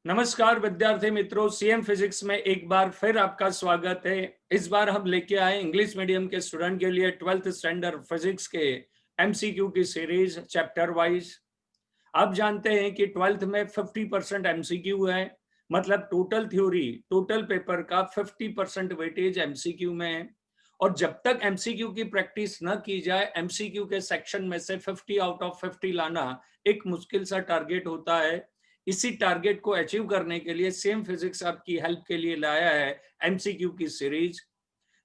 नमस्कार विद्यार्थी मित्रों, सीएम फिजिक्स में एक बार फिर आपका स्वागत है। इस बार हम लेके आए इंग्लिश मीडियम के स्टूडेंट के लिए 12th स्टैंडर्ड फिजिक्स के एमसीक्यू की सीरीज चैप्टर वाइज। आप जानते हैं कि 12th में 50% एमसीक्यू है, मतलब टोटल थ्योरी, टोटल पेपर का 50% वेटेज एमसीक्यू में है। और जब तक एमसीक्यू की प्रैक्टिस न की जाए, एमसीक्यू के सेक्शन में से 50 आउट ऑफ 50 लाना एक मुश्किल सा टारगेट होता है। इसी टारगेट को अचीव करने के लिए सेम फिजिक्स आपकी हेल्प के लिए लाया है एमसीक्यू की सीरीज,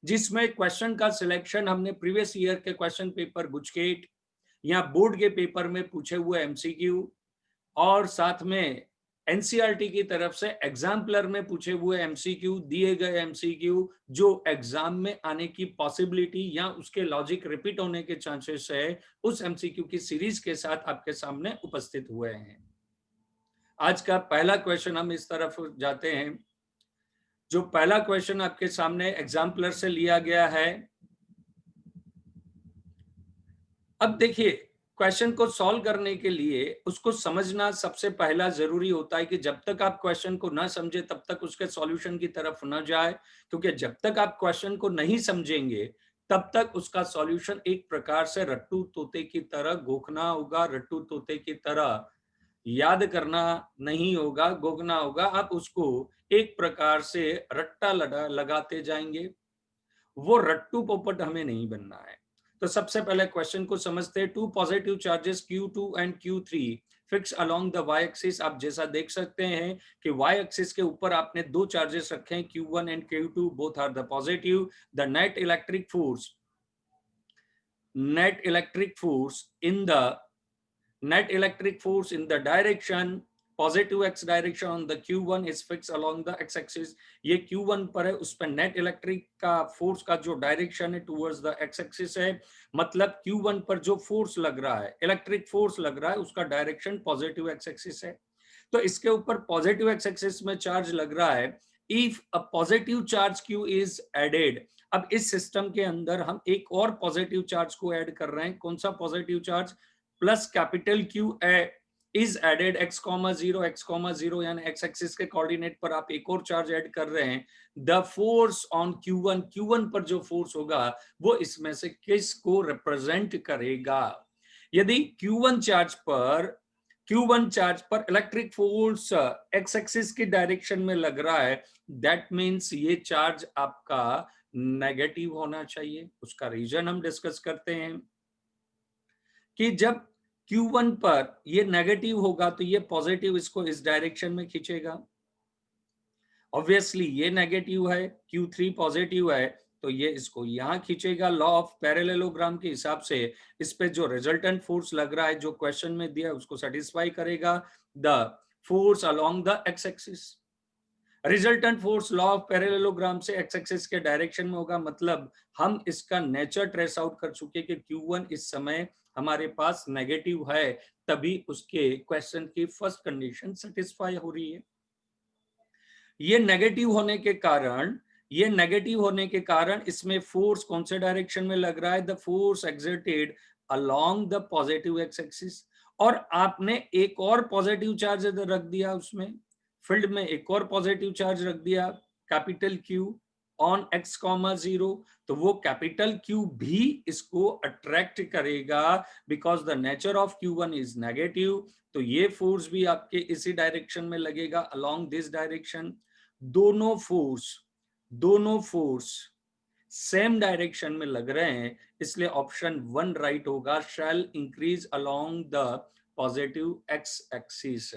जिसमें क्वेश्चन का सिलेक्शन हमने प्रीवियस ईयर के क्वेश्चन पेपर गुजकेट या बोर्ड के पेपर में पूछे हुए एमसीक्यू और साथ में एनसीईआरटी की तरफ से एग्जाम्पलर में पूछे हुए एमसीक्यू, दिए गए एमसीक्यू जो एग्जाम में आने की पॉसिबिलिटी या उसके लॉजिक रिपीट होने के चांसेस है, उस एमसीक्यू की सीरीज के साथ आपके सामने उपस्थित हुए हैं। आज का पहला क्वेश्चन हम इस तरफ जाते हैं। जो पहला क्वेश्चन आपके सामने एग्जाम्पलर से लिया गया है। अब देखिए, क्वेश्चन को सॉल्व करने के लिए उसको समझना सबसे पहला जरूरी होता है कि जब तक आप क्वेश्चन को ना समझे तब तक उसके सॉल्यूशन की तरफ न जाए, क्योंकि जब तक आप क्वेश्चन को नहीं समझेंगे तब तक उसका सॉल्यूशन एक प्रकार से रट्टू तोते की तरह गोखना होगा, रट्टू तोते की तरह याद करना नहीं होगा, गोगना होगा। आप उसको एक प्रकार से रट्टा लगाते जाएंगे। वो रट्टू पोपट हमें नहीं बनना है। तो सबसे पहले क्वेश्चन को समझते हैं। Two positive charges Q2 and Q3 fix along the Y axis. आप जैसा देख सकते हैं कि वाई एक्सिस के ऊपर आपने दो चार्जेस रखे हैं, Q1 and Q2, both are the positive. The net electric force in the net electric force in the direction positive x direction on the q1 is fixed along the x axis। ये q1 पर है, उस पर net electric का force का जो direction है towards the x axis है। मतलब q1 पर जो फोर्स लग रहा है, इलेक्ट्रिक फोर्स लग रहा है, उसका डायरेक्शन पॉजिटिव x एक्सिस है। तो इसके ऊपर पॉजिटिव x एक्सिस में चार्ज लग रहा है। If a positive charge q is added, अब इस सिस्टम के अंदर हम एक और पॉजिटिव चार्ज को ऐड कर रहे हैं। कौन सा positive charge? Plus capital Q is added x,0 यानी x एक्सिस के कोऑर्डिनेट पर आप एक और चार्ज ऐड कर रहे हैं। द फोर्स ऑन Q1 पर जो फोर्स होगा वो इसमें से किस को रिप्रेजेंट करेगा? यदि Q1 चार्ज पर इलेक्ट्रिक फोर्स x एक्सिस की डायरेक्शन में लग रहा है, दैट मीन्स ये चार्ज आपका नेगेटिव होना चाहिए। उसका रीजन हम डिस्कस करते हैं कि जब Q1 पर ये नेगेटिव होगा तो ये पॉजिटिव इसको इस डायरेक्शन में खींचेगा। ऑब्वियसली ये नेगेटिव है, Q3 पॉजिटिव है, तो ये इसको यहां खींचेगा। लॉ ऑफ पैरेललोग्राम के हिसाब से इस पे जो रिजल्टेंट फोर्स लग रहा है जो क्वेश्चन में दिया उसको सेटिस्फाई करेगा। The force along the x axis, resultant force law of parallelogram से एक्स एक्सिस के डायरेक्शन में होगा। मतलब हम इसका नेचर ट्रेस आउट कर चुके कि Q1 इस समय हमारे पास नेगेटिव है, तभी उसके क्वेश्चन की फर्स्ट कंडीशन सेटिस्फाई हो रही है। ये नेगेटिव होने के कारण इसमें फोर्स कौन से डायरेक्शन में लग रहा है? The force exerted along the positive X axis. और आपने एक और पॉजिटिव चार्ज रख दिया, उसमें फील्ड में एक और पॉजिटिव चार्ज रख दिया, कैपिटल Q ऑन x,0। तो वो कैपिटल Q भी इसको अट्रैक्ट करेगा, because the nature of Q1 is negative. तो ये फोर्स भी आपके इसी डायरेक्शन में लगेगा, अलोंग दिस डायरेक्शन। दोनों फोर्स सेम डायरेक्शन में लग रहे हैं, इसलिए ऑप्शन 1 राइट होगा। Shall increase along the positive X axis.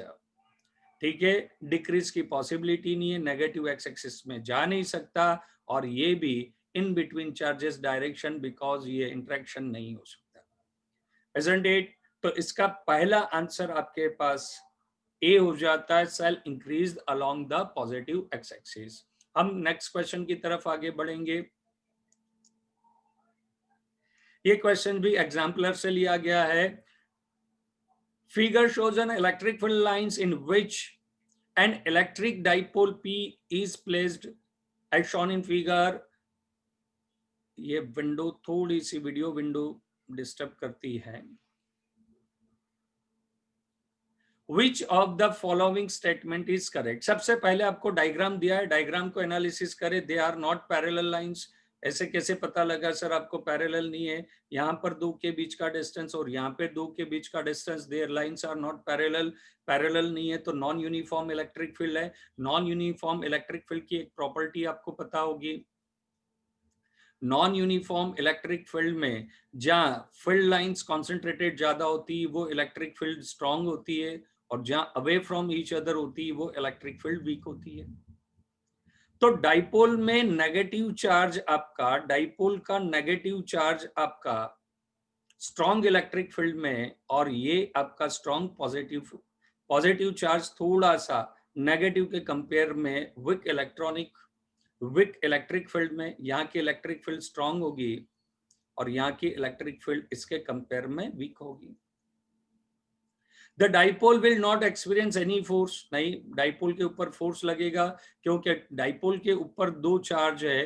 ठीक है, डिक्रीज की पॉसिबिलिटी नहीं है, नेगेटिव एक्स एक्सिस में जा नहीं सकता। और ये भी in between charges direction, because ये इंटरेक्शन नहीं हो सकता। Isn't it? तो इसका पहला आंसर आपके पास ए हो जाता है, cell increase along the positive X axis. हम नेक्स्ट क्वेश्चन की तरफ आगे बढ़ेंगे। ये क्वेश्चन भी एग्जाम्पलर से लिया गया है। Figure shows an electric field lines in which an electric dipole P is placed as shown in figure. ये विंडो, थोड़ी सी वीडियो विंडो डिस्टर्ब करती है। Which of the following statement is correct. सबसे पहले आपको डायग्राम दिया है, डायग्राम को एनालिसिस करें। They are not parallel lines. ऐसे कैसे पता लगा सर आपको पैरेलल नहीं है? यहाँ पर दो के बीच का डिस्टेंस और यहाँ पे दो के बीच का distance, their lines are not parallel. Parallel नहीं है तो नॉन यूनिफॉर्म इलेक्ट्रिक फील्ड है। नॉन यूनिफॉर्म इलेक्ट्रिक फील्ड की एक प्रॉपर्टी आपको पता होगी, नॉन यूनिफॉर्म इलेक्ट्रिक फील्ड में जहां फील्ड लाइंस कॉन्सेंट्रेटेड ज्यादा होती है वो इलेक्ट्रिक फील्ड स्ट्रांग होती है, और जहां अवे फ्रॉम ईच अदर होती है वो इलेक्ट्रिक फील्ड वीक होती है। तो डाइपोल में नेगेटिव चार्ज आपका, डाइपोल का नेगेटिव चार्ज आपका स्ट्रॉन्ग इलेक्ट्रिक फील्ड में, और ये आपका स्ट्रॉन्ग पॉजिटिव, पॉजिटिव चार्ज थोड़ा सा नेगेटिव के कंपेयर में वीक इलेक्ट्रिक फील्ड में। यहाँ की इलेक्ट्रिक फील्ड स्ट्रांग होगी और यहाँ की इलेक्ट्रिक फील्ड इसके कंपेयर में वीक होगी। The dipole will not experience any force, नहीं डाइपोल के ऊपर फोर्स लगेगा क्योंकि डाइपोल के ऊपर दो चार्ज है,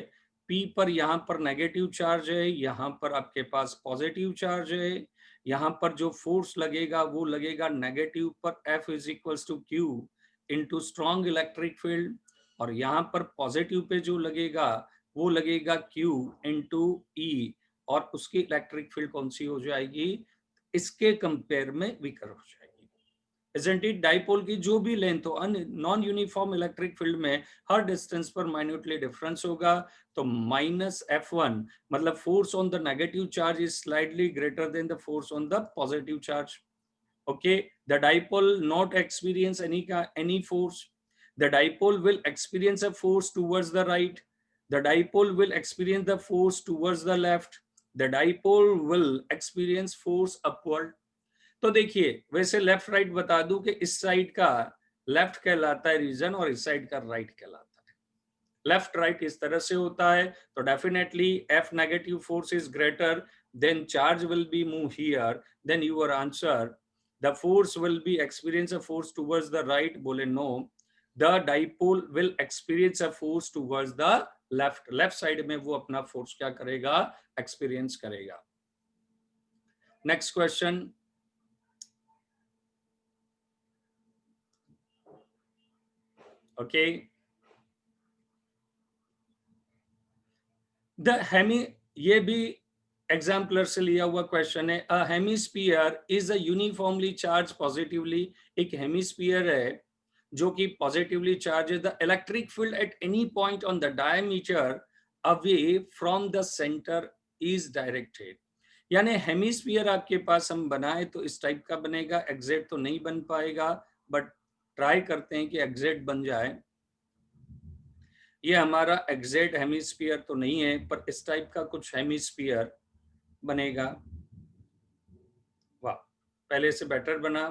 पी पर यहाँ पर नेगेटिव चार्ज है, यहाँ पर आपके पास पॉजिटिव चार्ज है। यहाँ पर जो फोर्स लगेगा वो लगेगा नेगेटिव पर, F is equals to Q into strong electric field, और यहाँ पर पॉजिटिव पे जो लगेगा वो लगेगा Q इंटू ई, और उसकी इलेक्ट्रिक फील्ड कौन सी हो जाएगी? इसके कंपेयर में वीकर हो जाएगी। Isn't it? डाइपोल की जो भी लेंथ हो, नॉन यूनिफॉर्म इलेक्ट्रिक फील्ड में हर डिस्टेंस पर माइन्यूटली डिफरेंस होगा। तो माइनस F1 मतलब force on the negative charge is slightly greater than the force on the positive charge. Okay, the dipole not experience any force. The dipole will experience a force towards the right. The dipole will experience the force towards the left. The dipole will experience force upward. तो देखिए, वैसे left right बता दूं कि इस side का left कहलाता है रीजन और इस साइड का राइट कहलाता है। लेफ्ट राइट इस तरह से होता है, तो definitely F negative force is greater, then charge will be move here, then your answer, the force will be experience a force towards the right, बोले no, the dipole will experience a force towards the left, left side में वो अपना force क्या करेगा? Experience करेगा। Next question, okay, the hemi, ये भी exemplar से लिया हुआ क्वेश्चन है। A hemisphere is a uniformly charge positively, एक हेमिस्फीयर है जो कि पॉजिटिवली चार्ज है। The electric field at any point on the diameter away from the centre is directed. यानी हेमिस्फीयर आपके पास हम बनाए तो इस टाइप का बनेगा, एग्जैक्ट तो नहीं बन पाएगा बट ट्राई करते हैं कि एग्जैक्ट बन जाए। ये हमारा एग्जैक्ट हेमिस्फीयर तो नहीं है पर इस टाइप का कुछ हेमिस्फीयर बनेगा। वाह, पहले से बेटर बना।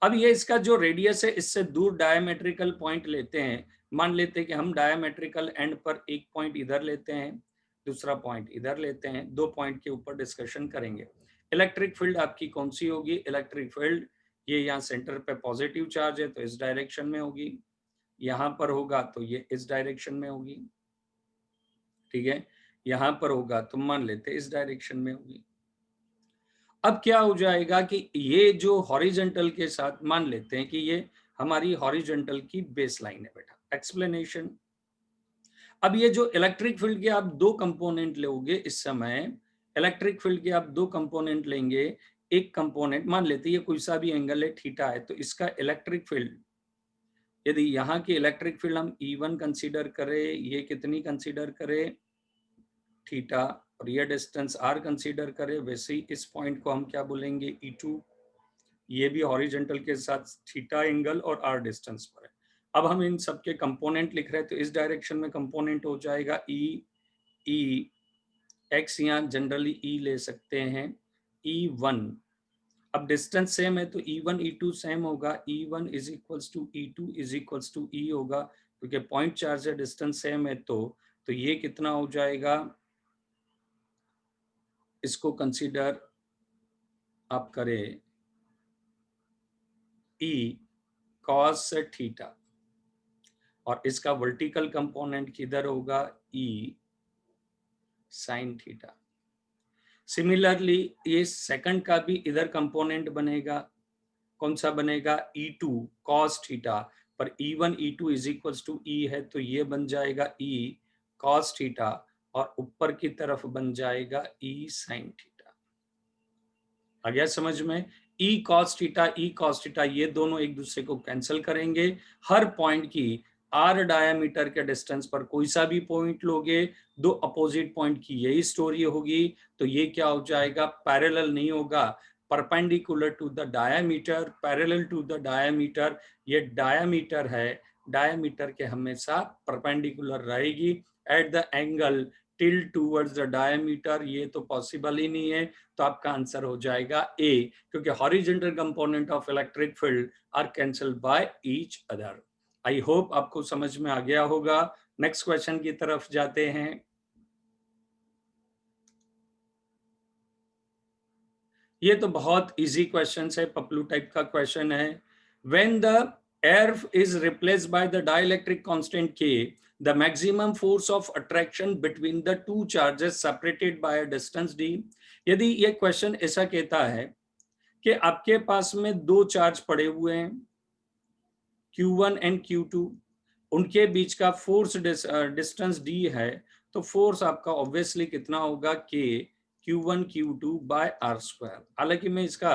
अब ये इसका जो रेडियस है इससे दूर डायमेट्रिकल पॉइंट लेते हैं। मान लेते हैं कि हम डायमेट्रिकल एंड पर एक पॉइंट इधर लेते हैं, दूसरा पॉइंट इधर लेते हैं, दो पॉइंट के ऊपर डिस्कशन करेंगे। इलेक्ट्रिक फील्ड आपकी कौन सी होगी? इलेक्ट्रिक फील्ड ये यहाँ सेंटर पे पॉजिटिव चार्ज है तो इस डायरेक्शन में होगी, यहाँ पर होगा तो ये इस डायरेक्शन में होगी, ठीक है, यहाँ पर होगा तो मान लेते इस डायरेक्शन में होगी। अब क्या हो जाएगा कि ये जो हॉरिजॉन्टल के साथ मान लेते हैं कि ये हमारी हॉरिजॉन्टल की बेस लाइन है बेटा। एक्सप्लेनेशन, अब ये जो इलेक्ट्रिक फील्ड के आप दो कंपोनेंट लोगे इस समय, इलेक्ट्रिक फील्ड के आप दो कंपोनेंट लेंगे, एक कंपोनेंट मान लेते हैं ये कोई सा भी एंगल है थीटा है, तो इसका इलेक्ट्रिक फील्ड, यदि यहाँ की इलेक्ट्रिक फील्ड हम E1 कंसीडर करें, ये कितनी कंसीडर करें? थीटा, और ये डिस्टेंस r कंसीडर करें, वैसे ही इस पॉइंट को हम क्या बोलेंगे? E2। ये भी हॉरिजॉन्टल के साथ थीटा एंगल और r डिस्टेंस पर है। अब हम इन सब के कंपोनेंट लिख रहे हैं तो इस डायरेक्शन में कंपोनेंट हो जाएगा E x, यहाँ जनरली E ले सकते हैं, E1। अब डिस्टेंस सेम है तो E1 E2 सेम होगा, E1 is equals to E2 is equals to E होगा, क्योंकि पॉइंट चार्ज है, डिस्टेंस सेम है तो ये कितना हो जाएगा? इसको कंसीडर आप करें E cos थीटा, और इसका वर्टिकल कंपोनेंट किधर होगा? E sin theta. सिमिलरली ये सेकंड का भी इधर कंपोनेंट बनेगा कौन सा बनेगा, E2 cos थीटा, पर E1 E2 is equals to E है तो ये बन जाएगा E cos थीटा, और ऊपर की तरफ बन जाएगा E sin थीटा। आ गया समझ में? E cos थीटा ये दोनों एक दूसरे को कैंसिल करेंगे। हर पॉइंट की r डायमीटर के डिस्टेंस पर कोई सा भी पॉइंट लोगे, दो अपोजिट पॉइंट की यही स्टोरी होगी, तो ये क्या हो जाएगा, पैरेलल नहीं होगा, perpendicular to the diameter, parallel to the diameter. ये डायमीटर है, डायमीटर के हमेशा परपेंडिकुलर रहेगी at the angle tilt towards the diameter, ये तो पॉसिबल ही नहीं है, तो आपका आंसर हो जाएगा ए, क्योंकि horizontal component of electric field are cancelled by each other. I hope आपको समझ में आ गया होगा। नेक्स्ट क्वेश्चन की तरफ जाते हैं। ये तो बहुत इजी क्वेश्चन है, पपलू टाइप का क्वेश्चन है। When the air is replaced by the dielectric constant K, the maximum force of attraction between the two charges separated by a distance D. यदि ये क्वेश्चन ऐसा कहता है कि आपके पास में दो चार्ज पड़े हुए हैं, Q1 एंड Q2, उनके बीच का फोर्स डिस्टेंस D है, तो फोर्स आपका ऑब्वियसली कितना होगा, K Q1 Q2 bye R square. हालांकि मैं इसका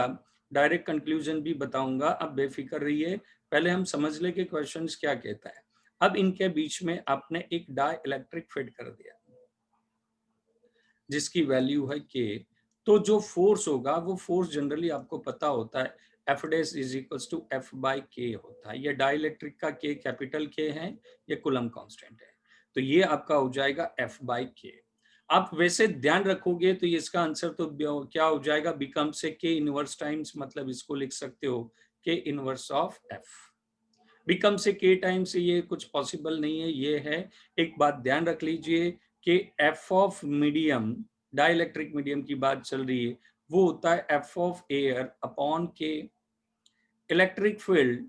डायरेक्ट कंक्लूजन भी बताऊंगा, अब बेफिक्र रहिए, पहले हम समझ ले कि क्वेश्चन क्या कहता है। अब इनके बीच में आपने एक डाई इलेक्ट्रिक फिट कर दिया जिसकी वैल्यू है K, तो जो फोर्स होगा वो फोर्स जनरली आपको पता होता है F dash is equals to F by K होता है। ये डाइलेक्ट्रिक का K कैपिटल K है, ये कूलम कांस्टेंट है, तो ये आपका हो जाएगा F बाई K। आप वैसे ध्यान रखोगे तो ये इसका आंसर तो क्या हो जाएगा, बिकम से K इनवर्स टाइम्स, मतलब इसको लिख सकते हो K inverse of F। Become से K टाइम्स से ये कुछ पॉसिबल नहीं है, ये है। एक बात ध्यान रख लीजिए कि F of medium, dielectric medium की बात चल रही है, वो होता है F of air upon K। Electric field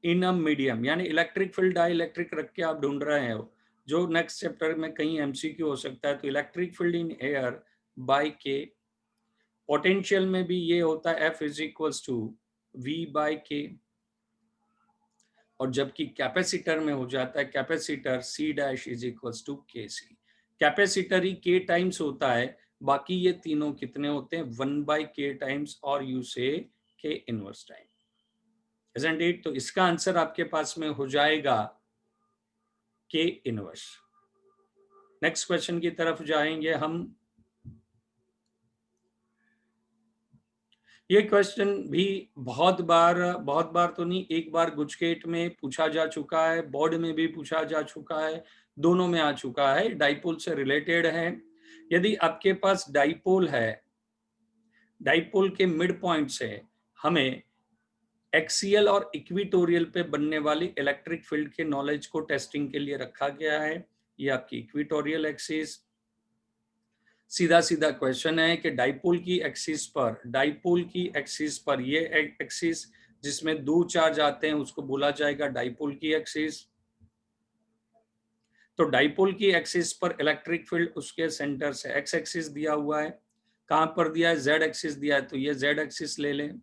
in a medium, यानी इलेक्ट्रिक फील्ड डाइलेक्ट्रिक रख के आप ढूंढ रहे हो, जो नेक्स्ट चैप्टर में कहीं MCQ हो सकता है, तो electric field in air by K। Potential में भी ये होता है F is equals to V by K, और जबकि कैपेसिटर में हो जाता है capacitor C dash is equals to KC। Capacitor ही K टाइम्स होता है, बाकी ये तीनों कितने होते हैं, 1 बाई K टाइम्स, और you say K inverse time, isn't it? तो इसका आंसर आपके पास में हो जाएगा K इनवर्स। नेक्स्ट क्वेश्चन की तरफ जाएंगे हम। ये क्वेश्चन भी बहुत बार तो नहीं, एक बार गुजकेट में पूछा जा चुका है, बोर्ड में भी पूछा जा चुका है, दोनों में आ चुका है, डाइपोल से रिलेटेड है। यदि आपके पास डाइपोल है, डाइपोल के मिड पॉइंट से हमें एक्सियल और इक्विटोरियल पे बनने वाली इलेक्ट्रिक फील्ड के नॉलेज को टेस्टिंग के लिए रखा गया है। ये आपकी इक्विटोरियल एक्सिस, सीधा सीधा क्वेश्चन है कि डाइपोल की एक्सिस पर, डाइपोल की एक्सिस पर ये एक्सिस जिसमें दो चार्ज आते हैं उसको बोला जाएगा डाइपोल की एक्सिस। तो डाइपोल की एक्सिस पर इलेक्ट्रिक फील्ड उसके सेंटर से एक्स एक्सिस दिया हुआ है, कहां पर दिया है, जेड एक्सिस दिया है, तो ये जेड एक्सिस ले लें।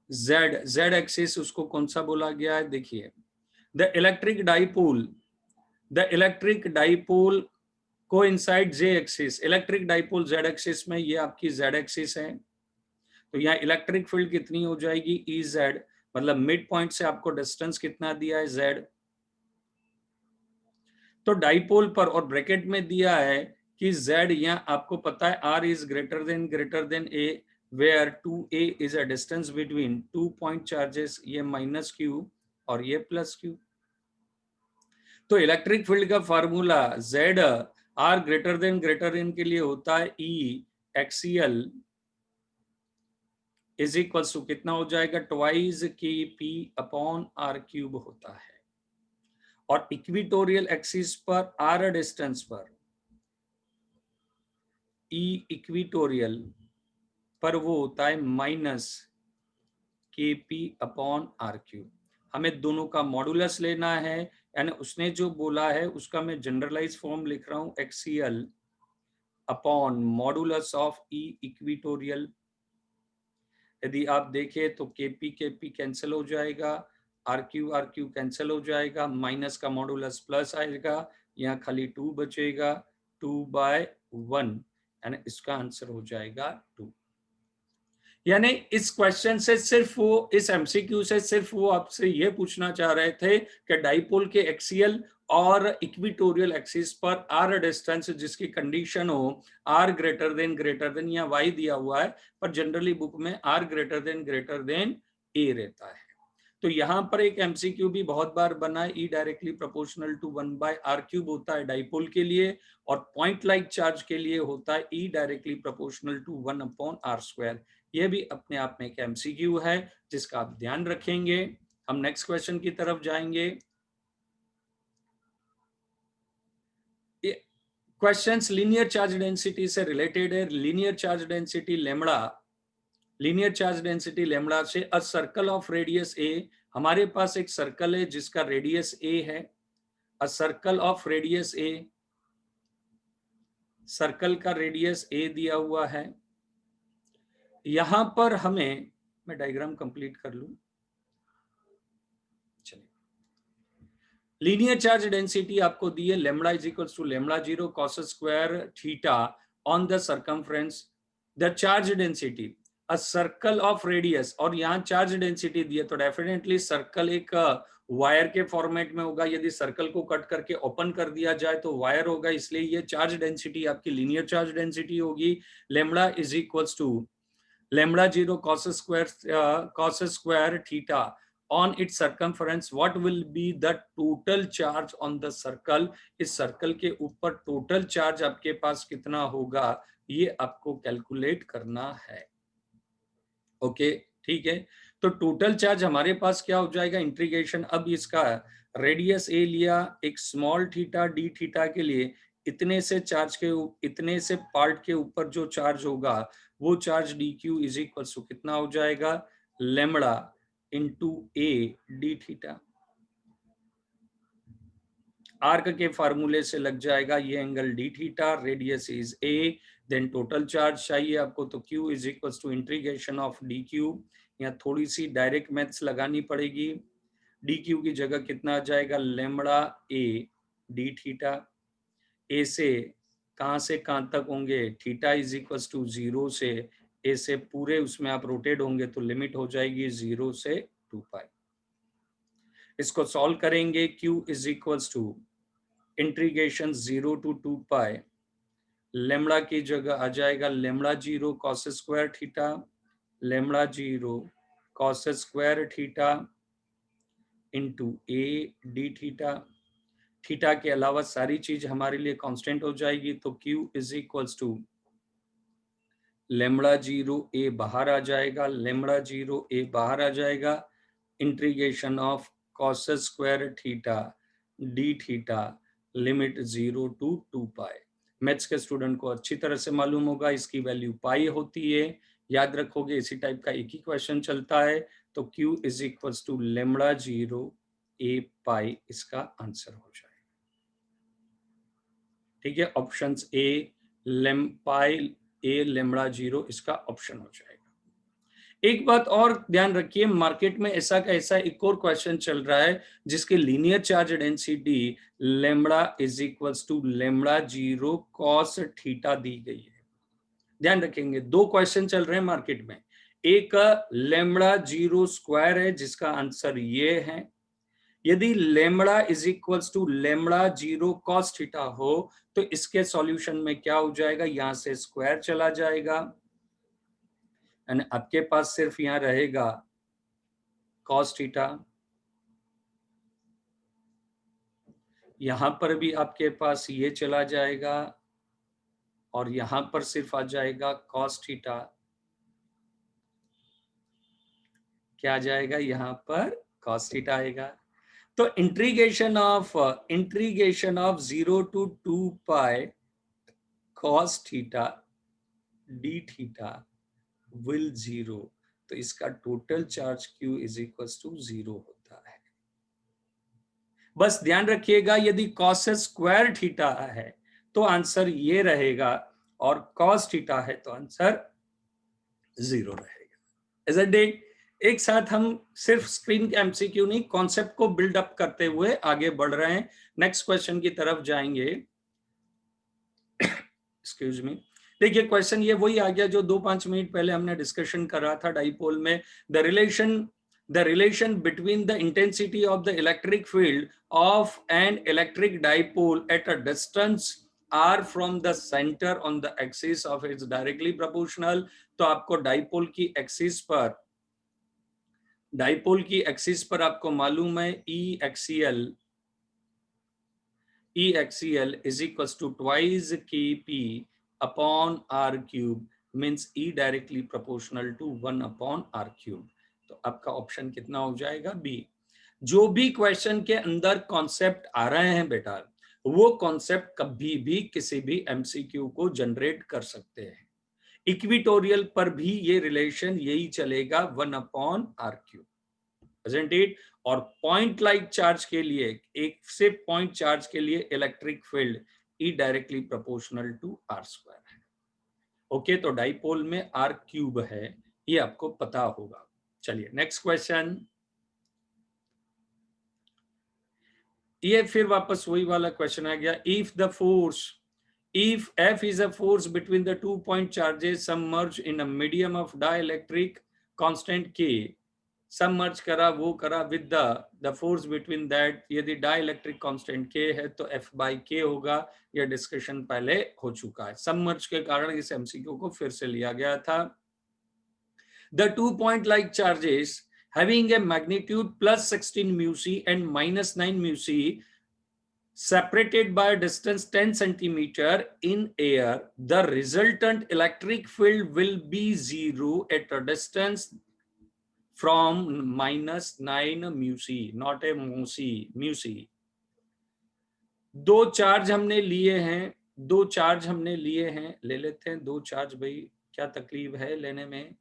जेड एक्सिस उसको कौन सा बोला गया है, देखिए the electric dipole, the electric dipole coincide J axis, electric dipole Z axis में, ये आपकी जेड एक्सिस है, तो यहाँ इलेक्ट्रिक फील्ड कितनी हो जाएगी, ई जेड, मतलब मिड पॉइंट से आपको डिस्टेंस कितना दिया है, जेड। तो डाइपोल पर और ब्रैकेट में दिया है कि जेड, यहाँ आपको पता है R is greater than A, where 2a is a distance between two point charges, ये माइनस क्यू और ये प्लस क्यू। तो इलेक्ट्रिक फील्ड का फार्मूला जेड आर ग्रेटर देन के लिए होता है E axial is equals to कितना हो जाएगा, ट्वाइस के पी अपॉन आर क्यूब होता है। और इक्विटोरियल एक्सिस पर आर डिस्टेंस पर ई इक्विटोरियल पर वो होता है माइनस के पी अपॉन आर क्यूब। हमें दोनों का मॉडुलस लेना है, यानी उसने जो बोला है उसका मैं जनरलाइज फॉर्म लिख रहा हूं, axial upon modulus of E equatorial. यदि आप देखें तो केपी केपी कैंसिल हो जाएगा, आर क्यू कैंसिल हो जाएगा, माइनस का मॉडुलस प्लस आएगा, यहाँ खाली 2 बचेगा, 2/1 यानी इसका आंसर हो जाएगा 2। यानी इस क्वेश्चन से सिर्फ वो, इस एमसीक्यू से सिर्फ वो आपसे ये पूछना चाह रहे थे कि डाइपोल के एक्सियल और इक्विटोरियल एक्सिस पर आर डिस्टेंस जिसकी कंडीशन हो आर ग्रेटर देन या वाई दिया हुआ है, पर जनरली बुक में आर ग्रेटर देन ए रहता है। तो यहाँ पर एक एमसीक्यू भी बहुत बार बना है, ई डायरेक्टली प्रोपोर्शनल टू 1/r³ होता है डाइपोल के लिए, और पॉइंट लाइक चार्ज के लिए होता है ई डायरेक्टली प्रोपोर्शनल टू 1/r²। ये भी अपने आप में एक एमसीक्यू है जिसका आप ध्यान रखेंगे। हम नेक्स्ट क्वेश्चन की तरफ जाएंगे। क्वेश्चंस लीनियर चार्ज डेंसिटी से रिलेटेड है। लीनियर चार्ज डेंसिटी लेमड़ा से अ सर्कल ऑफ रेडियस ए, हमारे पास एक सर्कल है जिसका रेडियस ए है। अ circle of radius A, circle का रेडियस ए दिया हुआ है। यहां पर हमें, मैं डायग्राम कंप्लीट कर लूं, चलिए। लीनियर चार्ज डेंसिटी आपको दी है, lambda is equals to lambda 0 cos square theta on the circumference. The charge density a circle of radius, और यहाँ चार्ज डेंसिटी दी है तो डेफिनेटली सर्कल एक वायर के फॉर्मेट में होगा। यदि सर्कल को कट करके ओपन कर दिया जाए तो वायर होगा, इसलिए ये चार्ज डेंसिटी आपकी लीनियर चार्ज डेंसिटी होगी। Lambda is equals to lambda 0 cos square theta on its circumference. What will be the total charge on the circle? इस सर्कल के ऊपर टोटल चार्ज आपके पास कितना होगा, ये आपको कैलकुलेट करना है। ओके, ठीक है। तो टोटल चार्ज हमारे पास क्या हो जाएगा, इंटीग्रेशन, अब इसका रेडियस ए लिया, एक स्मॉल थीटा डी थीटा के लिए इतने से चार्ज के, इतने से पार्ट के ऊपर जो चार्ज होगा वो charge D Q is equal to कितना हो जाएगा, lambda into A D theta. Arc के फार्मूले से लग जाएगा ये angle D theta, radius is A, then total charge चाहिए आपको तो Q is equal to integration of D Q. यहाँ थोड़ी सी डायरेक्ट मैथ्स लगानी पड़ेगी। डी क्यू की जगह कितना आ जाएगा, लेमड़ा ए डी थीटा। ए से कहां तक होंगे, थीटा इज इक्वल टू 0 से ए से पूरे उसमें आप रोटेट होंगे तो लिमिट हो जाएगी 0 से 2π। इसको सॉल्व करेंगे, Q is equal to integration 0 to 2π, lambda की जगह आ जाएगा lambda 0 cos square theta, lambda 0 cos square theta into A D theta. Theta के अलावा सारी चीज हमारे लिए कांस्टेंट हो जाएगी तो Q is equals to lambda 0 A बाहर आ जाएगा, लेमड़ा 0 ए बाहर आ जाएगा, integration of cos square theta D theta, limit 0 to 2π। Maths के स्टूडेंट को अच्छी तरह से मालूम होगा इसकी वैल्यू पाई होती है, याद रखोगे। इसी टाइप का एक ही क्वेश्चन चलता है तो Q is equals to lambda 0 A pi इसका आंसर हो जाएगा। ठीक है, option A pi A lambda 0 इसका ऑप्शन हो जाएगा। एक बात और ध्यान रखिए, मार्केट में ऐसा का ऐसा एक और क्वेश्चन चल रहा है जिसके linear charge density lambda is equals to lambda 0 cos theta दी गई है। ध्यान रखेंगे, दो क्वेश्चन चल रहे हैं मार्केट में। एक लेमड़ा 0 स्क्वायर है जिसका आंसर ये है। यदि lambda is equals to lambda 0 cos theta हो तो इसके सॉल्यूशन में क्या हो जाएगा, यहां से स्क्वायर चला जाएगा, आपके पास सिर्फ यहां रहेगा cos थीटा। यहां पर भी आपके पास ये चला जाएगा और यहां पर सिर्फ आ जाएगा cos थीटा। क्या आ जाएगा, यहां पर cos थीटा आएगा। तो integration of 0 to 2π cos theta D theta will 0, तो इसका total charge Q is equal to 0 होता है। बस ध्यान रखिएगा, यदि cos स्क्वायर थीटा है तो आंसर ये रहेगा और cos थीटा है तो आंसर 0 रहेगा। Isn't it? एक साथ हम सिर्फ स्क्रीन के एमसीक्यू नहीं, कॉन्सेप्ट को बिल्ड अप करते हुए आगे बढ़ रहे हैं। नेक्स्ट क्वेश्चन की तरफ जाएंगे। Excuse me. देखिए क्वेश्चन ये वही आ गया जो 2-5 मिनट पहले हमने डिस्कशन करा था डाइपोल में। The relation between the intensity of the electric field of an electric dipole at a distance R from the centre on the axis of its directly proportional. तो आपको डाइपोल की axis पर आपको मालूम है E axial is equals to twice Kp upon r cube, means E directly proportional to 1 upon r cube. तो आपका option कितना हो जाएगा? बी। जो भी क्वेश्चन के अंदर कॉन्सेप्ट आ रहे हैं बेटा, वो कॉन्सेप्ट कभी भी किसी भी एमसीक्यू को जनरेट कर सकते हैं। इक्विटोरियल पर भी ये रिलेशन यही चलेगा, 1 upon R cube, isn't it? और पॉइंट लाइक चार्ज के लिए, एक से पॉइंट चार्ज के लिए electric field E directly proportional to R square है। ओके, तो डाइपोल में आर क्यूब है, ये आपको पता होगा। चलिए नेक्स्ट क्वेश्चन। ये फिर वापस वही वाला क्वेश्चन आ गया। If F is a force between the 2 point charges submerged in a medium of dielectric constant K, submerge करा वो करा with the force between that, यदि डाइलेक्ट्रिक कांस्टेंट K है तो F बाई K होगा। यह डिस्कशन पहले हो चुका है। सबमर्ज के कारण इस एमसीक्यू को फिर से लिया गया था। The 2 point like charges having a magnitude +16 mu and -9 mu separated by a distance 10 centimeter in air, the resultant electric field will be 0 at a distance from -9 mu C, not A mu C. दो चार्ज हमने लिए हैं, ले लेते हैं 2 charge, भाई क्या तकलीफ है लेने में।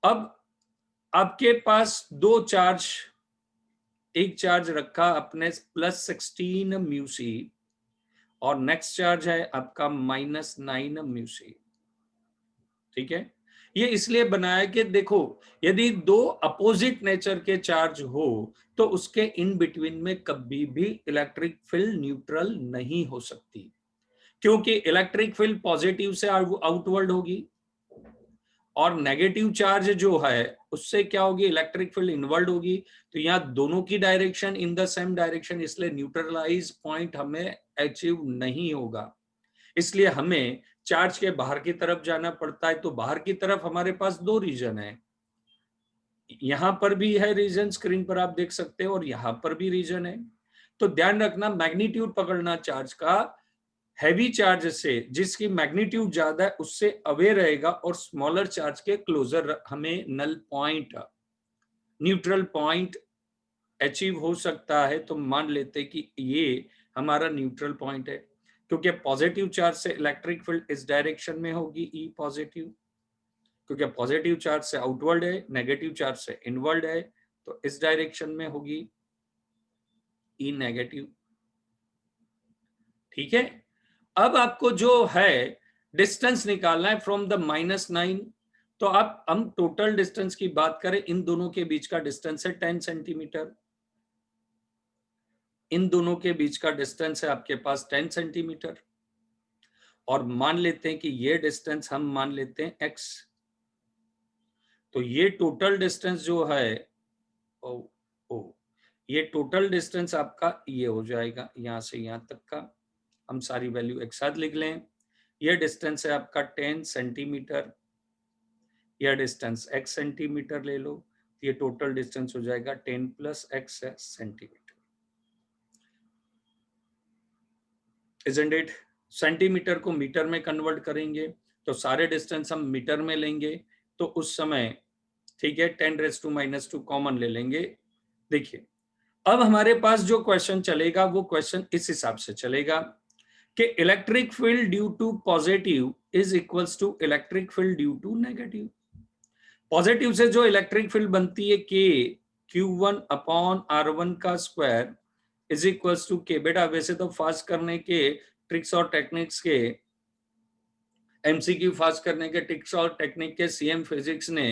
अब आपके पास 2 चार्ज, एक चार्ज रखा अपने +16 म्यू सी और नेक्स्ट चार्ज है आपका -9 म्यू सी। ठीक है, ये इसलिए बनाया कि देखो, यदि 2 अपोजिट नेचर के चार्ज हो तो उसके इन बिटवीन में कभी भी इलेक्ट्रिक फील्ड न्यूट्रल नहीं हो सकती, क्योंकि इलेक्ट्रिक फील्ड पॉजिटिव से आउटवर्ड होगी और नेगेटिव चार्ज जो है उससे क्या होगी, इलेक्ट्रिक फील्ड इनवर्ड होगी। तो यहाँ दोनों की direction in the same direction, इसलिए न्यूट्रलाइज पॉइंट हमें अचीव नहीं होगा। इसलिए हमें चार्ज के बाहर की तरफ जाना पड़ता है। तो बाहर की तरफ हमारे पास 2 रीजन है, यहां पर भी है रीजन, स्क्रीन पर आप देख सकते हैं, और यहां पर भी रीजन है। तो ध्यान रखना, मैग्नीट्यूड पकड़ना चार्ज का, हैवी चार्ज से जिसकी मैग्नीट्यूड ज्यादा है उससे अवे रहेगा, और स्मॉलर चार्ज के क्लोजर हमें null point, neutral point achieve हो सकता है। तो मान लेते कि ये हमारा न्यूट्रल पॉइंट है, क्योंकि पॉजिटिव चार्ज से इलेक्ट्रिक फील्ड इस डायरेक्शन में होगी, E पॉजिटिव, क्योंकि पॉजिटिव चार्ज से आउटवर्ड है, नेगेटिव चार्ज से इनवर्ड है, तो इस डायरेक्शन में होगी E नेगेटिव। ठीक है, अब आपको जो है डिस्टेंस निकालना है फ्रॉम द -9। तो आप हम टोटल डिस्टेंस की बात करें, इन दोनों के बीच का डिस्टेंस है 10 सेंटीमीटर, इन दोनों के बीच का डिस्टेंस है आपके पास 10 सेंटीमीटर, और मान लेते हैं कि ये डिस्टेंस हम मान लेते हैं x। तो ये टोटल डिस्टेंस जो है ये टोटल डिस्टेंस आपका ये हो जाएगा, यहां से यहां तक का, हम सारी वैल्यू एक साथ लिख लें। ये डिस्टेंस है आपका 10 सेंटीमीटर, यह डिस्टेंस x सेंटीमीटर ले लो, ये टोटल डिस्टेंस हो जाएगा 10 + x centimetre. Isn't it? Centimetre को मीटर में कन्वर्ट करेंगे तो सारे डिस्टेंस हम मीटर में लेंगे, तो उस समय ठीक है 10⁻² कॉमन ले लेंगे। देखिए अब हमारे पास जो क्वेश्चन चलेगा वो क्वेश्चन इस हिसाब से चलेगा कि electric field due to positive is equals to electric field due to negative. Positive से जो इलेक्ट्रिक फील्ड बनती है K Q1/R1 का square is equals to K। बेटा वैसे तो फास्ट करने के ट्रिक्स और टेक्निक्स के, एमसीक्यू फास्ट करने के ट्रिक्स और टेक्निक के CM फिजिक्स ने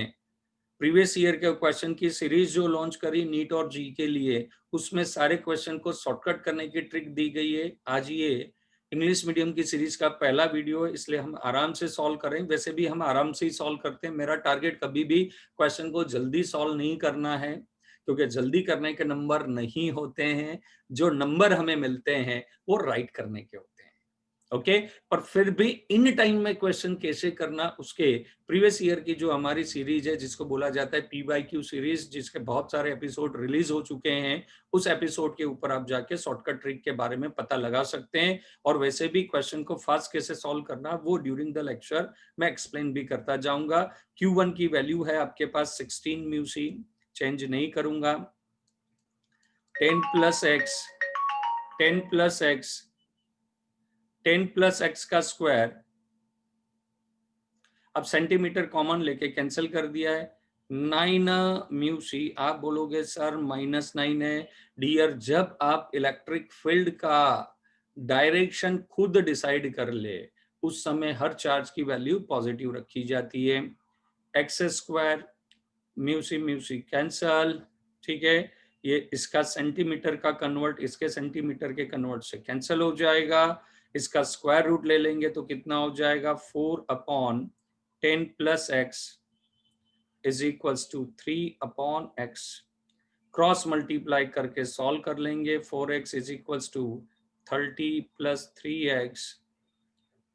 प्रीवियस ईयर के क्वेश्चन की सीरीज जो लॉन्च करी नीट और जी के लिए, उसमें सारे क्वेश्चन को शॉर्टकट करने की ट्रिक दी गई है। आज ये इंग्लिश मीडियम की सीरीज का पहला वीडियो है, इसलिए हम आराम से सॉल्व करें। वैसे भी हम आराम से ही सॉल्व करते हैं। मेरा टारगेट कभी भी क्वेश्चन को जल्दी सॉल्व नहीं करना है, क्योंकि जल्दी करने के नंबर नहीं होते हैं। जो नंबर हमें मिलते हैं वो राइट करने के होते हैं। ओके, पर फिर भी इन टाइम में क्वेश्चन कैसे करना, उसके प्रीवियस ईयर की जो हमारी सीरीज है जिसको बोला जाता है PYQ सीरीज, जिसके बहुत सारे एपिसोड रिलीज हो चुके हैं, उस एपिसोड के ऊपर आप जाके शॉर्टकट ट्रिक के बारे में पता लगा सकते हैं। और वैसे भी क्वेश्चन को फास्ट कैसे सॉल्व करना वो ड्यूरिंग द लेक्चर मैं एक्सप्लेन भी करता जाऊंगा। Q1 की वैल्यू है आपके पास 16 म्यूसी, चेंज नहीं करूंगा। 10 plus x 10 plus x 10 plus x का स्क्वायर, अब सेंटीमीटर कॉमन लेके कैंसिल कर दिया है। 9 म्यूसी, आप बोलोगे सर -9 है। डियर, जब आप इलेक्ट्रिक फील्ड का डायरेक्शन खुद डिसाइड कर ले, उस समय हर चार्ज की वैल्यू पॉजिटिव रखी जाती है। X square, Meucci Meucci cancel, ठीक है। ये इसका सेंटीमीटर का कन्वर्ट इसके सेंटीमीटर के कन्वर्ट से कैंसिल हो जाएगा। इसका स्क्वायर रूट ले लेंगे तो कितना हो जाएगा, 4/10 plus X is equals to 3/x। Cross multiply करके सॉल्व कर लेंगे। 4x is equals to 30 plus 3x,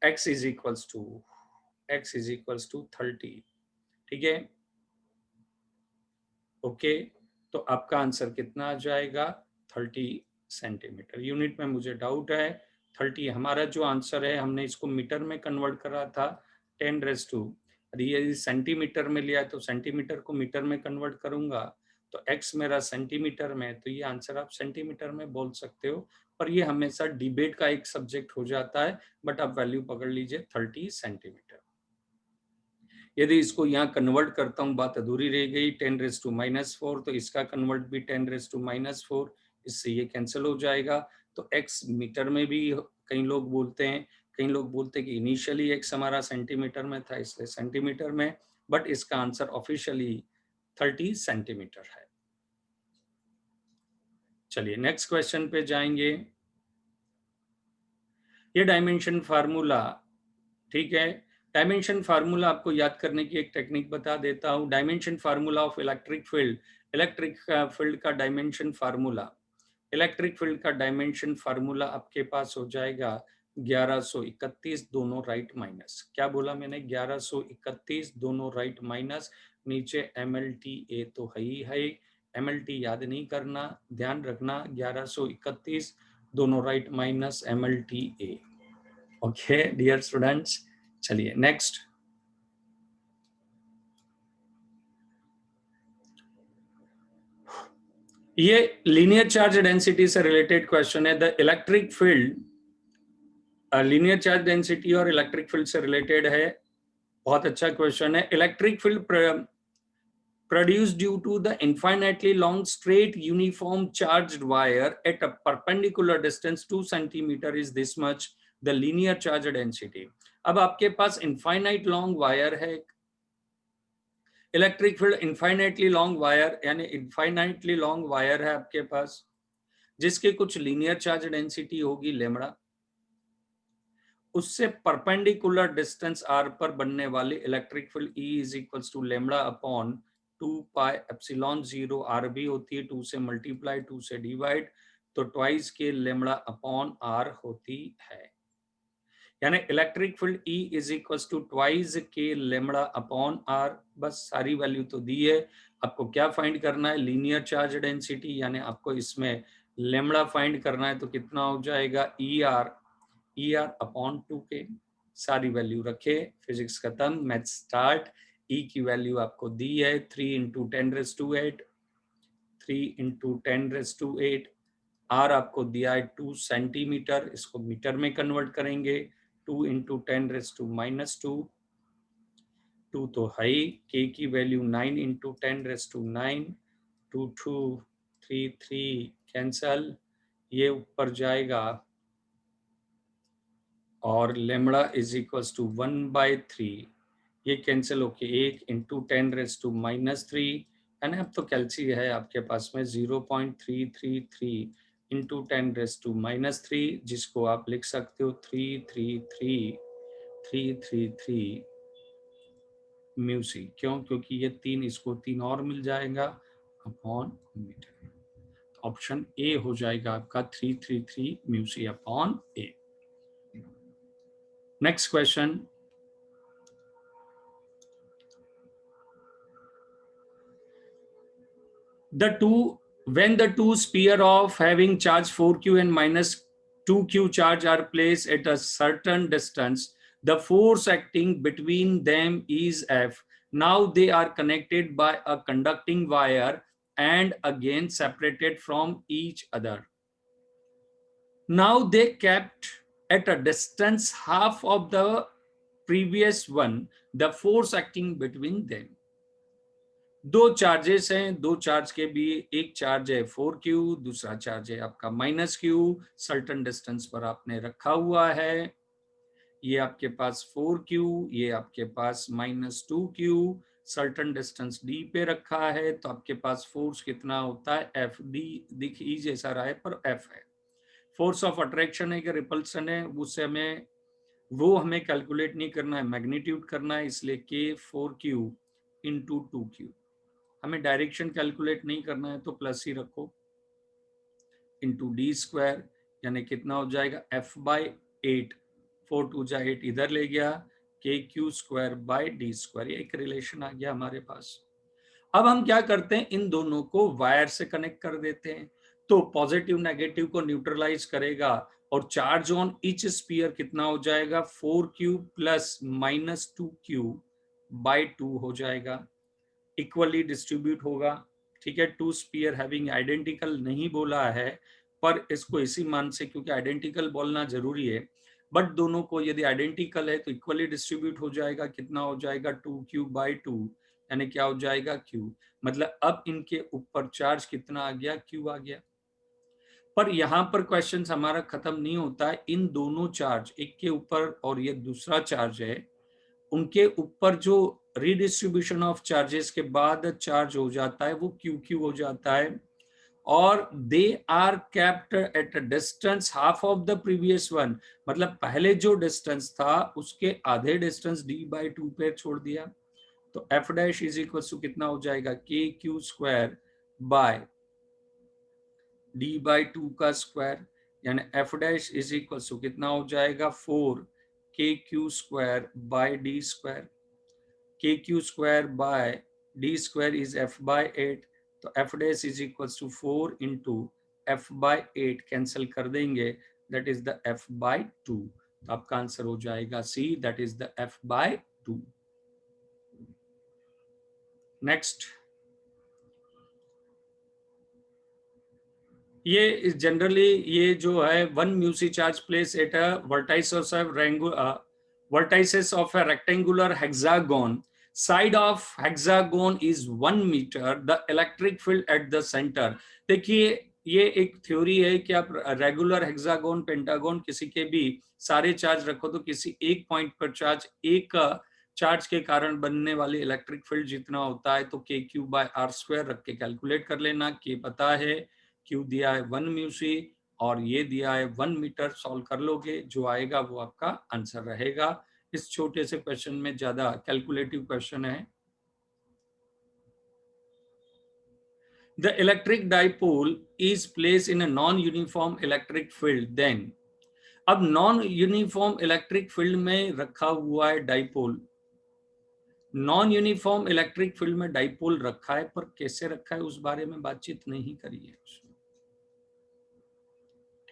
x is equals to 30, ठीक है। ओके, तो आपका आंसर कितना आ जाएगा, 30 सेंटीमीटर। यूनिट में मुझे डाउट है। 30 हमारा जो आंसर है, हमने इसको मीटर में कन्वर्ट करा था। 10⁻², ये सेंटीमीटर में लिया है तो सेंटीमीटर को मीटर में कन्वर्ट करूंगा, तो x मेरा सेंटीमीटर में, तो ये आंसर आप सेंटीमीटर में बोल सकते हो। पर ये हमेशा डिबेट का एक सब्जेक्ट हो जाता है। बट आप वैल्यू पकड़ लीजिए 30 सेंटीमीटर। यदि इसको यहाँ कन्वर्ट करता हूँ, बात अधूरी रह गई। 10⁻⁻4, तो इसका कन्वर्ट भी 10⁻⁻4, इससे ये कैंसिल हो जाएगा। तो x मीटर में भी कई लोग बोलते हैं, कई लोग बोलते हैं कि इनिशियली x हमारा सेंटीमीटर में था इसलिए सेंटीमीटर में, बट इसका आंसर ऑफिशियली 30 सेंटीमीटर है। चलिए नेक्स्ट क्वेश्चन पे जाएंगे। ये डायमेंशन फार्मूला, ठीक है। डायमेंशन फार्मूला आपको याद करने की एक टेक्निक बता देता हूँ। Dimension formula of electric field, electric field का डायमेंशन फार्मूला, इलेक्ट्रिक फील्ड का डायमेंशन फार्मूला आपके पास हो जाएगा 1131 दोनों राइट माइनस। क्या बोला मैंने, 1131 दोनों राइट माइनस, नीचे MLTA तो है ही है। MLT याद नहीं करना, ध्यान रखना 1131 दोनों right minus MLTA। Okay dear students, चलिए नेक्स्ट। ये लीनियर चार्ज डेंसिटी से रिलेटेड क्वेश्चन है। The electric field, linear charge density और इलेक्ट्रिक फील्ड से रिलेटेड है। बहुत अच्छा क्वेश्चन है। Electric field produced due to the infinitely long straight uniform charged wire at a perpendicular distance 2 centimeter is this much the linear charge density। अब आपके पास infinite long wire है, electric field infinitely long wire, यानी infinitely long wire है आपके पास, जिसके कुछ लीनियर चार्ज डेंसिटी होगी लेमड़ा, उससे परपेंडिकुलर डिस्टेंस r पर बनने वाली electric field E is equals to lambda upon 2πε0 r भी होती है, 2 से मल्टीप्लाई 2 से डिवाइड, तो twice K lambda upon r होती है। यानी electric field E is equals to twice K lambda upon r। बस सारी वैल्यू तो दी है, आपको क्या फाइंड करना है, लीनियर चार्ज डेंसिटी, यानी आपको इसमें लेमड़ा फाइंड करना है। तो कितना हो जाएगा, ER अपॉन 2K। सारी वैल्यू रखे, फिजिक्स खत्म, मैथ स्टार्ट। E की वैल्यू आपको दी है 3 × 10⁸, 3 × 10⁸। R आपको दिया है 2 सेंटीमीटर, इसको मीटर में कन्वर्ट करेंगे, 2 × 10⁻², 2 तो है ही। K की वैल्यू 9 × 10⁹, 2 2 3 3 कैंसल, ये ऊपर जाएगा और लेमड़ा इज इक्वल्स टू 1/3 ये कैंसिल होके 1 इंटू 10⁻³ यानी अब तो कैलसी है आपके पास में 0.333 इंटू 10⁻³ जिसको आप लिख सकते हो 333 म्यूसी। क्यों? क्योंकि ये 3 इसको 3 और मिल जाएगा अपॉन मीटर। ऑप्शन ए हो जाएगा आपका 333 Meucci upon A. Next question, when the two sphere of having charge 4q and minus 2q charge are placed at a certain distance, the force acting between them is F. Now they are connected by a conducting wire and again separated from each other. Now they kept at a distance half of the previous one, the force acting between them. दो charges हैं, दो charge के भी एक charge है 4q, दूसरा charge है आपका -q। सर्टेन डिस्टेंस पर आपने रखा हुआ है, ये आपके पास 4q, ये आपके पास -2q, सर्टेन डिस्टेंस d पे रखा है, तो आपके पास फोर्स कितना होता है F। d दिख ई जैसा रहा है पर F है। फोर्स ऑफ अट्रैक्शन है कि रिपल्सन है, उससे हमें कैलकुलेट नहीं करना है, मैग्नीट्यूड करना है, इसलिए K4q इंटू 2q। हमें डायरेक्शन कैलकुलेट नहीं करना है तो प्लस ही रखो, इंटू d², यानी कितना हो जाएगा F/8। 4 2 जा 8 इधर ले गया, KQ²/d²। ये एक रिलेशन आ गया हमारे पास। अब हम क्या करते हैं, इन दोनों को वायर से कनेक्ट कर देते हैं, तो पॉजिटिव नेगेटिव को न्यूट्रलाइज करेगा और चार्ज ऑन ईच स्फीयर कितना हो जाएगा 4q प्लस -2q/2 हो जाएगा, इक्वली डिस्ट्रीब्यूट होगा। ठीक है, टू स्पीयर हैविंग आइडेंटिकल नहीं बोला है, पर इसको इसी मान से, क्योंकि आइडेंटिकल बोलना जरूरी है, बट दोनों को यदि आइडेंटिकल है तो इक्वली डिस्ट्रीब्यूट हो जाएगा। कितना हो जाएगा 2q/2, यानी क्या हो जाएगा q। मतलब अब इनके ऊपर चार्ज कितना आ गया, q आ गया। पर यहाँ पर क्वेश्चन हमारा खत्म नहीं होता है। इन दोनों चार्ज, एक के ऊपर और ये दूसरा चार्ज है, उनके ऊपर जो रीडिस्ट्रीब्यूशन ऑफ चार्जेस के बाद चार्ज हो जाता है वो QQ हो जाता है, और they are kept at a distance half of the previous one. मतलब पहले जो डिस्टेंस था उसके आधे डिस्टेंस d/2 पे छोड़ दिया, तो F' इज इक्वल टू कितना हो जाएगा KQ²/d/2 का स्क्वायर, यानी F' इज इक्वल टू कितना हो जाएगा 4KQ²/d²। KQ²/d² is F/8, तो F' is equals to 4 into F/8 cancel कर देंगे, दैट इज द F/2। तो आपका आंसर हो जाएगा C, that is the F/2। Next, ये जनरली ये जो है 1 Meucci charge place at a vertices of a rectangular hexagon, side of hexagon is 1 meter, the electric field at the center। देखिए ये एक थ्योरी है कि आप रेगुलर हेक्सागोन, पेंटागोन, किसी के भी सारे चार्ज रखो तो किसी एक पॉइंट पर चार्ज, एक चार्ज के कारण बनने वाली इलेक्ट्रिक फील्ड जितना होता है, तो KQ/R² रख के कैलकुलेट कर लेना। K पता है, Q दिया है 1 म्यूसी और ये दिया है 1 मीटर। सॉल्व कर लोगे, जो आएगा वो आपका आंसर रहेगा। इस छोटे से क्वेश्चन में ज्यादा कैलकुलेटिव क्वेश्चन है। The electric dipole is placed in a non-uniform electric field, then अब नॉन यूनिफॉर्म इलेक्ट्रिक फील्ड में रखा हुआ है dipole. Non uniform electric field में डाइपोल रखा है, पर कैसे रखा है उस बारे में बातचीत नहीं करी है।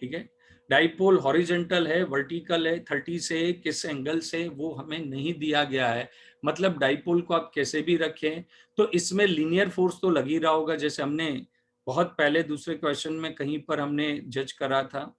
ठीक है, डाइपोल हॉरिजॉन्टल है, वर्टिकल है, 30 से किस एंगल से वो हमें नहीं दिया गया है। मतलब डाइपोल को आप कैसे भी रखें तो इसमें लीनियर फोर्स तो लग ही रहा होगा, जैसे हमने बहुत पहले दूसरे क्वेश्चन में कहीं पर हमने जज करा था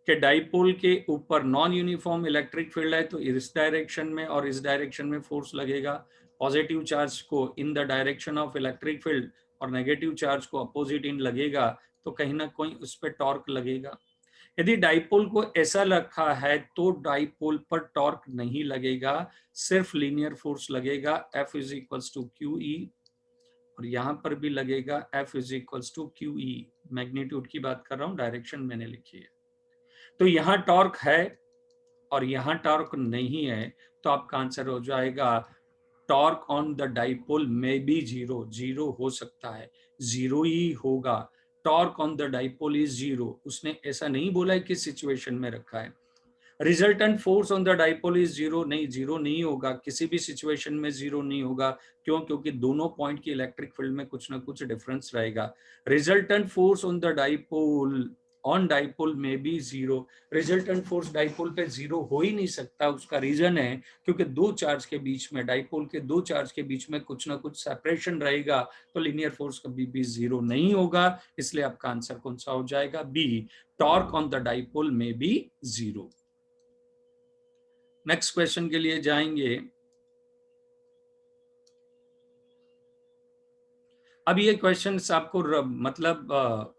कि डाइपोल के ऊपर नॉन यूनिफॉर्म इलेक्ट्रिक फील्ड है, तो इस डायरेक्शन में और इस डायरेक्शन में फोर्स लगेगा। पॉजिटिव चार्ज को in the direction of electric field और नेगेटिव चार्ज को अपोजिट इन लगेगा, तो कहीं ना कहीं उस पर टॉर्क लगेगा। यदि डाइपोल को ऐसा रखा है तो डाइपोल पर टॉर्क नहीं लगेगा, सिर्फ लीनियर फोर्स लगेगा, F is equals to Q E, और यहां पर भी लगेगा F is equals to Q E. Magnitude की बात कर रहा हूं, डायरेक्शन मैंने लिखी है। तो यहां टॉर्क है और यहां टॉर्क नहीं है, तो आपका आंसर हो जाएगा टॉर्क ऑन द डाइपोल में बी जीरो। जीरो हो सकता है, जीरो ही होगा। Torque on the dipole is zero. उसने ऐसा नहीं बोला है किस सिचुएशन में रखा है। Resultant force on the dipole is zero, नहीं, जीरो नहीं होगा, किसी भी सिचुएशन में जीरो नहीं होगा। क्यों? क्योंकि दोनों पॉइंट की इलेक्ट्रिक फील्ड में कुछ ना कुछ डिफरेंस रहेगा। Resultant force on the dipole on dipole में भी जीरो। रिजल्टेंट फोर्स डाइपोल पे जीरो हो ही नहीं सकता। उसका रीजन है क्योंकि दो चार्ज के बीच में, डाइपोल के दो चार्ज के बीच में कुछ ना कुछ सेपरेशन रहेगा, तो लीनियर फोर्स कभी भी जीरो नहीं होगा। इसलिए आपका आंसर कौन सा हो जाएगा? B, torque on the dipole में भी जीरो। नेक्स्ट क्वेश्चन के लिए जाएंगे। अब ये क्वेश्चंस आपको मतलब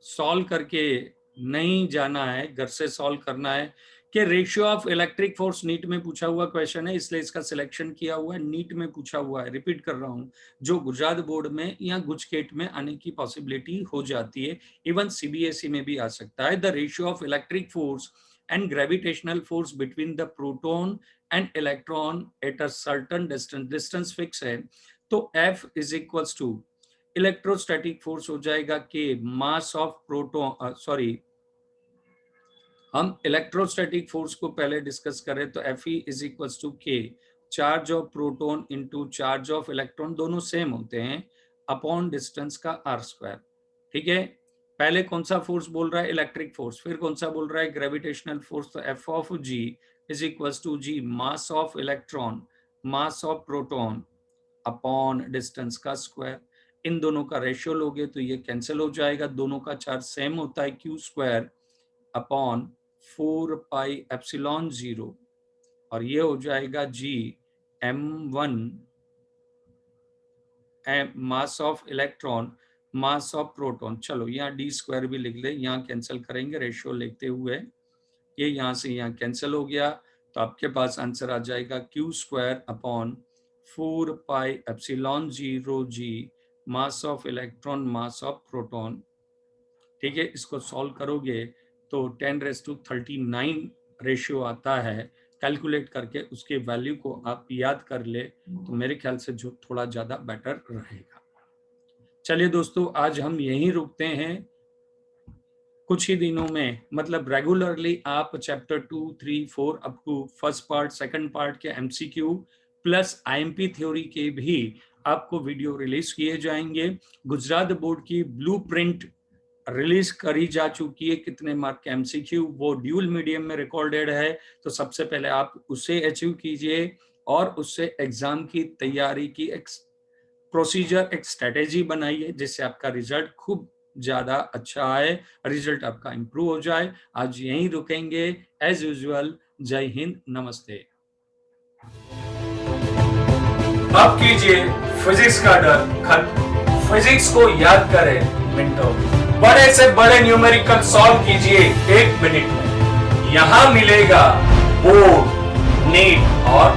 सॉल्व करके नहीं जाना है, घर से सॉल्व करना है। कि ratio of electric force NEET में पूछा हुआ क्वेश्चन है, इसलिए इसका सिलेक्शन किया हुआ है। नीट में पूछा हुआ है, रिपीट कर रहा हूं, जो गुजरात बोर्ड में या गुजकेट में आने की पॉसिबिलिटी हो जाती है, इवन सीबीएसई में भी आ सकता है। The ratio of electric force and gravitational force between the proton and electron at a certain distance, distance fix है, तो F is equals to electrostatic force हो जाएगा कि मास ऑफ प्रोटॉन, सॉरी, हम इलेक्ट्रोस्टैटिक फोर्स को पहले discuss करें तो Fe is equals to k, charge of proton into charge of electron, दोनों सेम होते हैं, अपॉन डिस्टेंस का r स्क्वायर। ठीक है, पहले कौन सा फोर्स बोल रहा है? Electric force. फिर कौन सा बोल रहा है? Gravitational force. तो F of G is equals to G mass of electron, mass of proton upon distance का स्क्वायर। इन दोनों का रेशियो लोगे तो ये कैंसिल हो जाएगा, दोनों का चार्ज सेम होता है, Q square upon 4 pi epsilon 0, और ये हो जाएगा G m1 mass of electron, mass of proton. चलो यहाँ डी स्क्वायर भी लिख ले, यहाँ कैंसिल करेंगे रेशियो लिखते हुए, ये यहाँ से यहाँ कैंसिल हो गया, तो आपके पास आंसर आ जाएगा Q square upon 4 pi epsilon 0 G mass of electron, mass of proton. ठीक है, इसको सॉल्व करोगे तो 10⁻39 रेशियो आता है। कैलकुलेट करके उसके वैल्यू को आप याद कर ले तो मेरे ख्याल से जो थोड़ा ज्यादा बेटर रहेगा। चलिए दोस्तों, आज हम यहीं रुकते हैं। कुछ ही दिनों में, मतलब रेगुलरली आप chapter 2, 3, 4 up to first part, second part के एमसीक्यू प्लस आईएमपी थ्योरी के भी आपको वीडियो रिलीज किए जाएंगे। गुजरात बोर्ड की ब्लूप्रिंट रिलीज करी जा चुकी है, कितने मार्क के एमसीक्यू, वो ड्यूल मीडियम में रिकॉर्डेड है, तो सबसे पहले आप उसे अचीव कीजिए और उससे एग्जाम की तैयारी की एक प्रोसीजर, एक स्ट्रेटेजी बनाइए, जिससे आपका रिजल्ट खूब ज्यादा अच्छा आए, रिजल्ट आपका इंप्रूव हो जाए। आज यहीं रुकेंगे। एज यूजुअल, जय हिंद, नमस्ते। अब कीजिए फिजिक्स का डर खत्म, फिजिक्स को याद करें मिनटों में, बड़े से बड़े न्यूमेरिकल सॉल्व कीजिए 1 मिनट में। यहां मिलेगा बोर्ड, नीट और